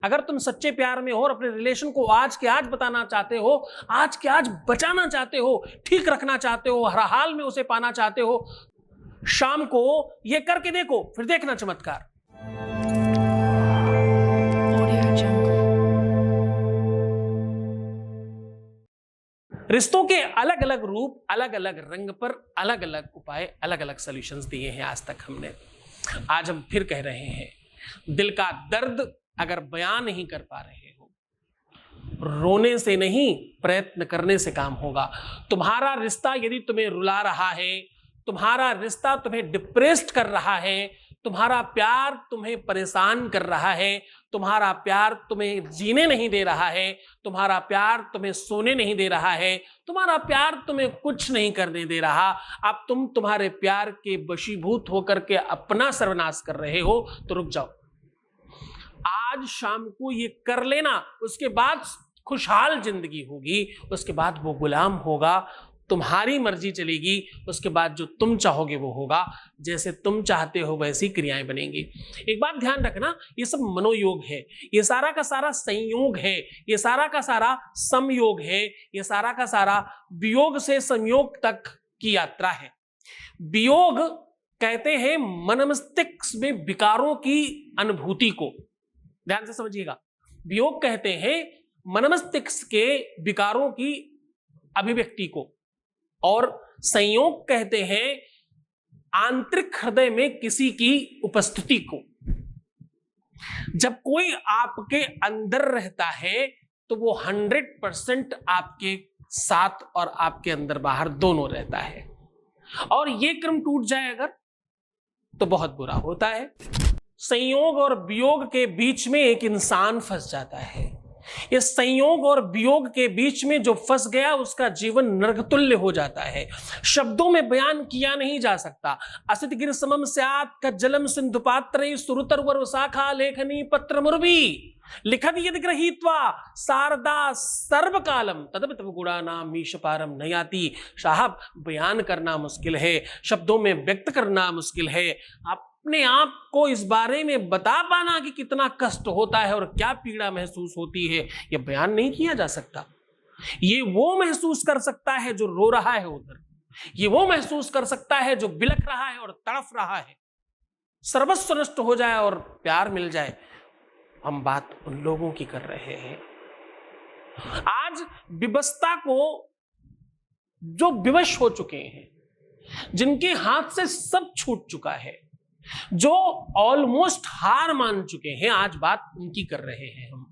अगर तुम सच्चे प्यार में हो और अपने रिलेशन को आज के आज बताना चाहते हो, आज के आज बचाना चाहते हो, ठीक रखना चाहते हो, हर हाल में उसे पाना चाहते हो, शाम को ये करके देखो, फिर देखना चमत्कार। रिश्तों के अलग अलग रूप, अलग अलग रंग पर अलग अलग उपाय, अलग अलग सॉल्यूशंस दिए हैं आज तक हमने। आज हम फिर कह रहे हैं, दिल का दर्द अगर बयान नहीं कर पा रहे हो, रोने से नहीं प्रयत्न करने से काम होगा। तुम्हारा रिश्ता यदि तुम्हें रुला रहा है, तुम्हारा रिश्ता तुम्हें डिप्रेस्ड कर रहा है, तुम्हारा प्यार तुम्हें परेशान कर रहा है, तुम्हारा प्यार तुम्हें जीने नहीं दे रहा है, तुम्हारा प्यार तुम्हें सोने नहीं दे रहा है, तुम्हारा प्यार तुम्हें कुछ नहीं करने दे रहा, अब तुम तुम्हारे प्यार के वशीभूत होकर के अपना सर्वनाश कर रहे हो, तो रुक जाओ। आज शाम को ये कर लेना, उसके बाद खुशहाल जिंदगी होगी, उसके बाद वो गुलाम होगा, तुम्हारी मर्जी चलेगी, उसके बाद जो तुम चाहोगे वो होगा, जैसे तुम चाहते हो वैसी क्रियाएं बनेंगी। एक बात ध्यान रखना, ये सब मनोयोग है, ये सारा का सारा संयोग है, ये सारा का सारा समयोग है, ये सारा का सारा वियोग से संयोग तक की यात्रा है। वियोग कहते हैं मन मस्तिष्क में विकारों की अनुभूति को, ध्यान से समझिएगा। वियोग कहते हैं मन मस्तिष्क के विकारों की अभिव्यक्ति को, और संयोग कहते हैं आंतरिक हृदय में किसी की उपस्थिति को। जब कोई आपके अंदर रहता है तो वो 100% आपके साथ और आपके अंदर बाहर दोनों रहता है, और ये क्रम टूट जाए अगर, तो बहुत बुरा होता है। संयोग और वियोग के बीच में एक इंसान फंस जाता है। इस संयोग और वियोग के बीच में जो फंस गया, उसका जीवन नरकतुल्य हो जाता है, शब्दों में बयान किया नहीं जा सकता। असित गिर समम स्यात् कज्जलम सिंधु पात्रे सुरुतर वर शाखा लेखनी पत्र मुर्वी लिखत यद गृहीत्वा शारदा सर्वकालम तदपित गुणानाम मीश पारम नयाति। साहब, बयान करना मुश्किल है, शब्दों में व्यक्त करना मुश्किल है, अपने आप को इस बारे में बता पाना कि कितना कष्ट होता है और क्या पीड़ा महसूस होती है, यह बयान नहीं किया जा सकता। ये वो महसूस कर सकता है जो रो रहा है उधर, ये वो महसूस कर सकता है जो बिलख रहा है और तड़फ रहा है, सर्वस्व नष्ट हो जाए और प्यार मिल जाए। हम बात उन लोगों की कर रहे हैं आज विवशता को, जो विवश हो चुके हैं, जिनके हाथ से सब छूट चुका है, जो ऑलमोस्ट हार मान चुके हैं, आज बात उनकी कर रहे हैं हम।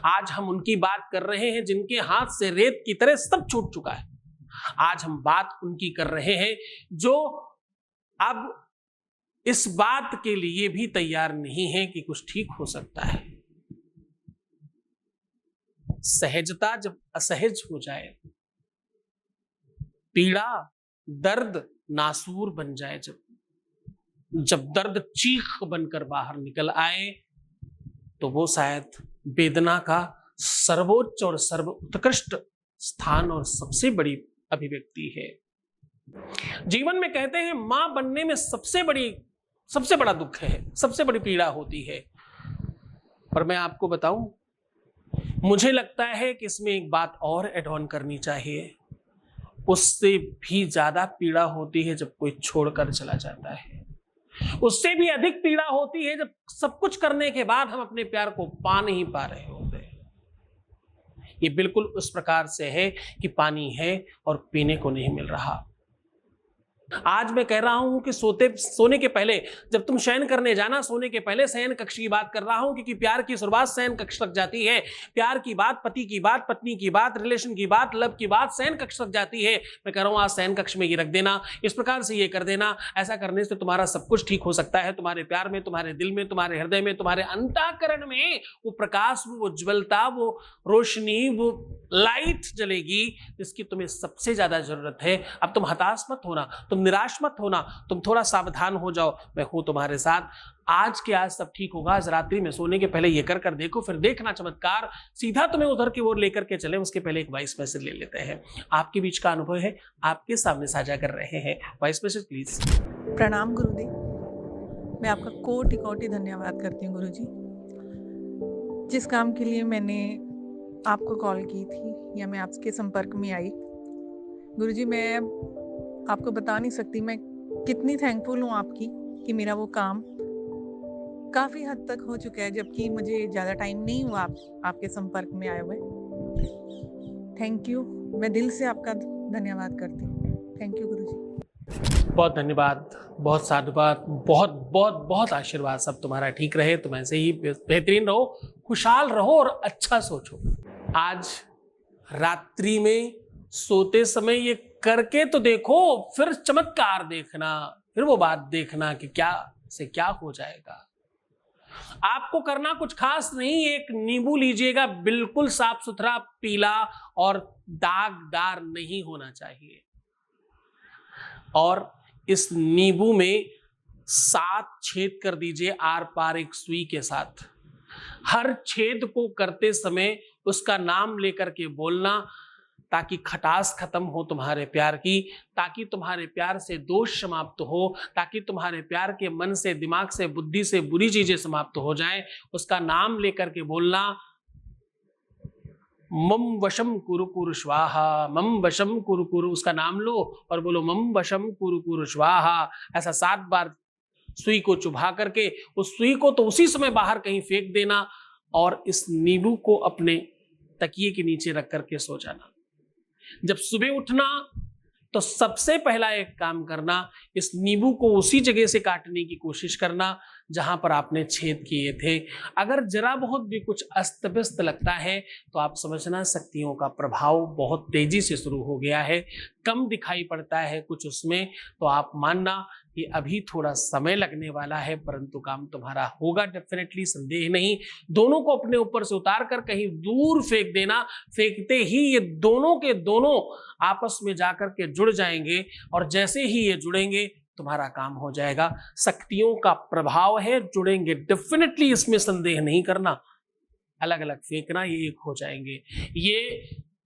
आज हम उनकी बात कर रहे हैं जिनके हाथ से रेत की तरह सब छूट चुका है। आज हम बात उनकी कर रहे हैं जो अब इस बात के लिए भी तैयार नहीं है कि कुछ ठीक हो सकता है। सहजता जब असहज हो जाए, पीड़ा दर्द नासूर बन जाए, जब दर्द चीख बनकर बाहर निकल आए, तो वो शायद वेदना का सर्वोच्च और सर्वोत्कृष्ट स्थान और सबसे बड़ी अभिव्यक्ति है। जीवन में कहते हैं मां बनने में सबसे बड़ा दुख है, सबसे बड़ी पीड़ा होती है। पर मैं आपको बताऊं, मुझे लगता है कि इसमें एक बात और ऐड ऑन करनी चाहिए। उससे भी ज्यादा पीड़ा होती है जब कोई छोड़कर चला जाता है, उससे भी अधिक पीड़ा होती है जब सब कुछ करने के बाद हम अपने प्यार को पा नहीं पा रहे होते। ये बिल्कुल उस प्रकार से है कि पानी है और पीने को नहीं मिल रहा। आज मैं कह रहा हूं कि सोने के पहले, जब तुम शयन करने जाना, सोने के पहले शयन कक्ष की बात कर रहा हूं, क्योंकि प्यार की शुरुआत शयन कक्ष तक जाती है। प्यार की बात, पति की बात, पत्नी की बात, रिलेशन की बात, लव की बात शयन कक्ष तक जाती है। मैं कह रहा हूं आज शयन कक्ष में ये रख देना, इस प्रकार से ये कर देना। ऐसा करने से तुम्हारा सब कुछ ठीक हो सकता है। तुम्हारे प्यार में, तुम्हारे दिल में, तुम्हारे हृदय में, तुम्हारे अंतःकरण में वो प्रकाश, वो उज्ज्वलता, वो रोशनी, वो लाइट जलेगी जिसकी तुम्हें सबसे ज्यादा जरूरत है। अब तुम हताश मत होना, तुम निराश मत होना, तुम थोड़ा सावधान हो जाओ। मैं हूं तुम्हारे साथ। आज के आज सब ठीक होगा। आज रात्रि में सोने के पहले ये कर देखो, फिर देखना चमत्कार सीधा तुम्हें उधर की ओर लेकर के चले। उसके पहले एक वॉइस मैसेज ले लेते हैं। आपके बीच का अनुभव है, आपके सामने साझा कर रहे हैं। Voice message please. प्रणाम गुरुदेव, मैं आपका कोटि कोटि धन्यवाद करती हूँ गुरुजी। जिस काम के लिए मैंने आपको कॉल की थी या मैं आपके संपर्क में आई, गुरुजी मैं आपको बता नहीं सकती मैं कितनी थैंकफुल हूँ आपकी कि मेरा वो काम काफ़ी हद तक हो चुका है, जबकि मुझे ज़्यादा टाइम नहीं हुआ आपके संपर्क में आए हुए। थैंक यू, मैं दिल से आपका धन्यवाद करती हूँ। थैंक यू गुरुजी। बहुत धन्यवाद, बहुत साधुवाद, बहुत बहुत बहुत आशीर्वाद। सब तुम्हारा ठीक रहे, तुम ऐसे ही बेहतरीन रहो, खुशहाल रहो और अच्छा सोचो। आज रात्रि में सोते समय ये करके तो देखो, फिर चमत्कार देखना, फिर वो बात देखना कि क्या से क्या हो जाएगा। आपको करना कुछ खास नहीं, एक नींबू लीजिएगा, बिल्कुल साफ सुथरा पीला और दागदार नहीं होना चाहिए, और इस नींबू में 7 छेद कर दीजिए आर पार एक सुई के साथ। हर छेद को करते समय उसका नाम लेकर के बोलना, ताकि खटास खत्म हो तुम्हारे प्यार की, ताकि तुम्हारे प्यार से दोष समाप्त हो, ताकि तुम्हारे प्यार के मन से, दिमाग से, बुद्धि से बुरी चीजें समाप्त हो जाएं। उसका नाम लेकर के बोलना, मम वशम कुरु कुरु स्वाहा, मम वशम कुरु कुरु। उसका नाम लो और बोलो मम वशम कुरु कुरु स्वाहा। ऐसा 7 बार सुई को चुभा करके उस सुई को तो उसी समय बाहर कहीं फेंक देना, और इस नींबू को अपने तकिए के नीचे रख करके सो जाना। जब सुबह उठना तो सबसे पहला एक काम करना, इस नींबू को उसी जगह से काटने की कोशिश करना जहां पर आपने छेद किए थे। अगर जरा बहुत भी कुछ अस्त व्यस्त लगता है तो आप समझना शक्तियों का प्रभाव बहुत तेजी से शुरू हो गया है, कम दिखाई पड़ता है कुछ उसमें, तो आप मानना कि अभी थोड़ा समय लगने वाला है, परंतु काम तुम्हारा होगा डेफिनेटली, संदेह नहीं। दोनों को अपने ऊपर से उतार कर कहीं दूर फेंक देना। फेंकते ही ये दोनों के दोनों आपस में जाकर के जुड़ जाएंगे, और जैसे ही ये जुड़ेंगे तुम्हारा काम हो जाएगा। शक्तियों का प्रभाव है, जुड़ेंगे डेफिनेटली, इसमें संदेह नहीं करना। अलग अलग फेंकना, ये एक हो जाएंगे। ये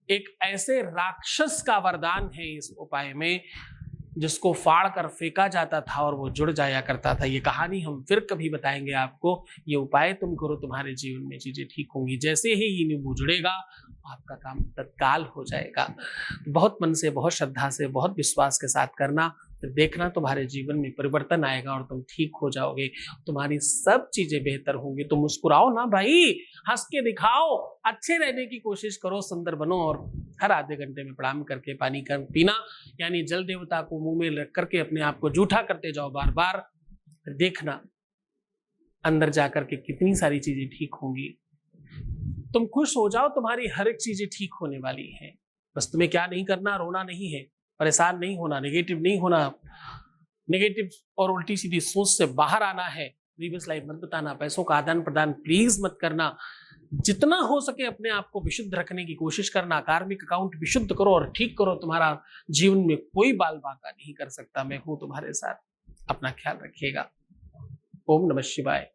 एक ऐसे राक्षस का वरदान है इस उपाय में, जिसको फाड़ कर फेंका जाता था और वो जुड़ जाया करता था। ये कहानी हम फिर कभी बताएंगे आपको। ये उपाय तुम करो, तुम्हारे जीवन में चीजें ठीक होंगी। जैसे ही ये नींबू जुड़ेगा आपका काम तत्काल हो जाएगा। बहुत मन से, बहुत श्रद्धा से, बहुत विश्वास के साथ करना, फिर देखना तुम्हारे जीवन में परिवर्तन आएगा और तुम ठीक हो जाओगे। तुम्हारी सब चीजें बेहतर होंगी। तुम मुस्कुराओ ना भाई, हंस के दिखाओ, अच्छे रहने की कोशिश करो, सुंदर बनो, और हर आधे घंटे में प्रणाम करके पानी कर पीना, यानी जल देवता को मुंह में रख करके अपने आप को जूठा करते जाओ बार बार। देखना अंदर जाकर के कितनी सारी चीजें ठीक होंगी। तुम खुश हो जाओ, तुम्हारी हर एक चीजें ठीक होने वाली है। बस तुम्हें क्या नहीं करना, रोना नहीं है, परेशान नहीं होना, नेगेटिव नहीं होना, नेगेटिव और उल्टी सीधी सोच से बाहर आना है। प्रीवियस लाइफ मत बताना, पैसों का आदान प्रदान प्लीज मत करना। जितना हो सके अपने आप को विशुद्ध रखने की कोशिश करना। कार्मिक अकाउंट विशुद्ध करो और ठीक करो। तुम्हारा जीवन में कोई बाल बांका नहीं कर सकता। मैं हूं तुम्हारे साथ, अपना ख्याल रखिएगा। ओम नमः शिवाय।